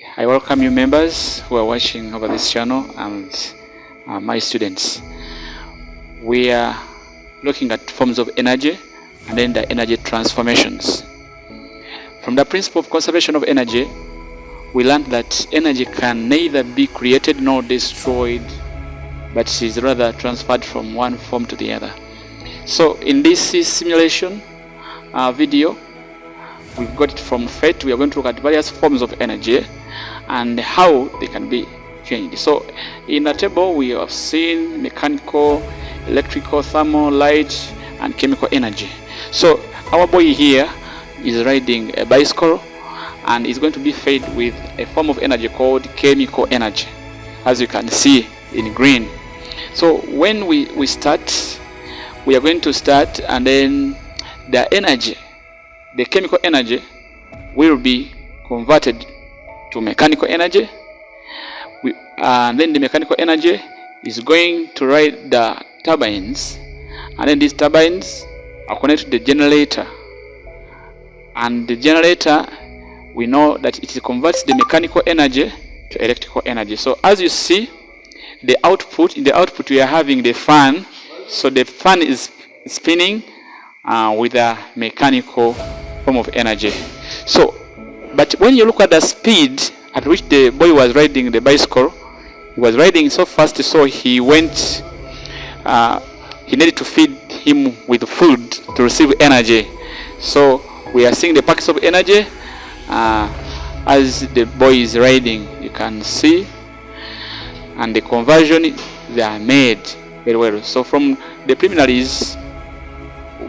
I welcome you members who are watching over this channel and my students. We are looking at forms of energy and then the energy transformations. From the principle of conservation of energy, we learned that energy can neither be created nor destroyed, but is rather transferred from one form to the other. So in this simulation video, we've got it from PhET. We are going to look at various forms of energy and how they can be changed. So in the table we have seen mechanical, electrical, thermal, light and chemical energy. So our boy here is riding a bicycle and is going to be fed with a form of energy called chemical energy, as you can see in green. So when we start, we are going to start, and then the energy, the chemical energy, will be converted to mechanical energy, and then the mechanical energy is going to ride the turbines, and then these turbines are connected to the generator, and the generator, we know that it converts the mechanical energy to electrical energy. So as you see, the output, in the output we are having the fan. So the fan is spinning with a mechanical form of energy. So but when you look at the speed at which the boy was riding the bicycle, he was riding so fast, so he went he needed to feed him with food to receive energy. So we are seeing the packets of energy as the boy is riding, you can see, and the conversion they are made very well. So from the preliminaries,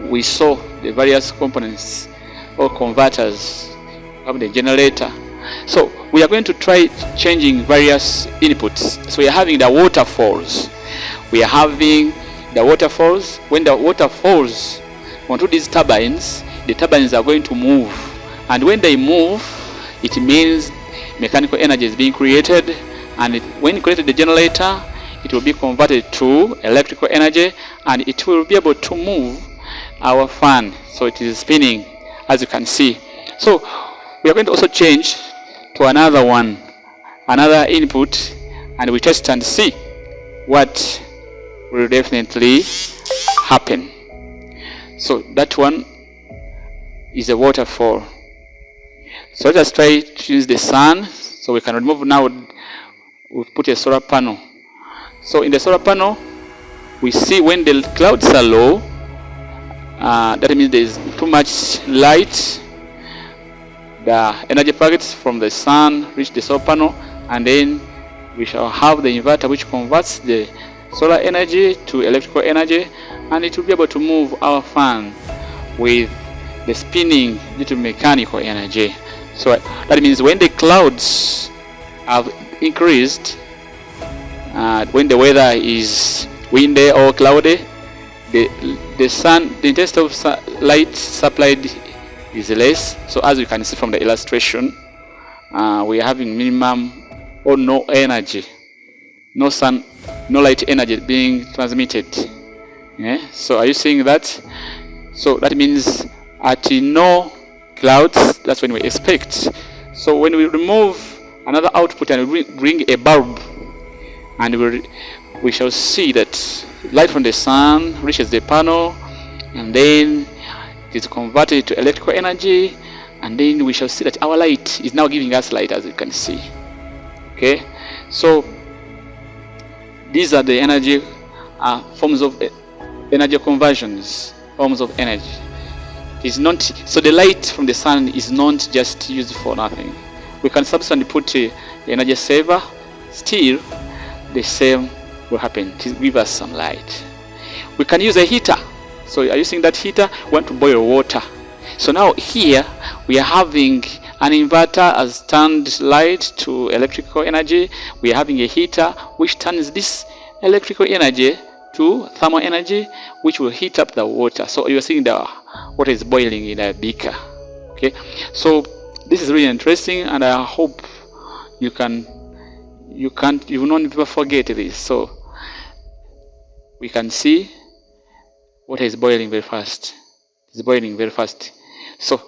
we saw the various components or converters of the generator. So we are going to try changing various inputs. So we are having the waterfalls. We are having the waterfalls. When the water falls onto these turbines, the turbines are going to move. And when they move, it means mechanical energy is being created. And when you create the generator, it will be converted to electrical energy, and it will be able to move our fan. So it is spinning, as you can see. So we are going to also change to another one, another input, and we test and see what will definitely happen. So that one is a waterfall. So let us try to use the sun. So we can remove now, we'll put a solar panel. So in the solar panel, we see when the clouds are low, that means there is too much light. The energy packets from the sun reach the solar panel, and then we shall have the inverter which converts the solar energy to electrical energy, and it will be able to move our fan with the spinning due to mechanical energy. So that means when the clouds have increased, when the weather is windy or cloudy, the sun, the intensity of light supplied is less. So as you can see from the illustration, we are having minimum or no energy, no sun, no light energy being transmitted. Yeah? So are you seeing that? So that means at no clouds, that's when we expect. So when we remove another output and we bring a bulb, and we shall see that light from the sun reaches the panel, and then it is converted to electrical energy, and then we shall see that our light is now giving us light, as you can see. Okay, so these are the energy forms of energy conversions, forms of energy. It's not, so the light from the sun is not just used for nothing. We can subsequently put the energy saver, still the same will happen to give us some light. We can use a heater. So are you seeing that heater? We want to boil water. So now here we are having an inverter has turned light to electrical energy. We are having a heater which turns this electrical energy to thermal energy, which will heat up the water. So you are seeing the water is boiling in a beaker. Okay, so this is really interesting, and I hope you will not ever forget this. So we can see water is boiling very fast. It's boiling very fast. So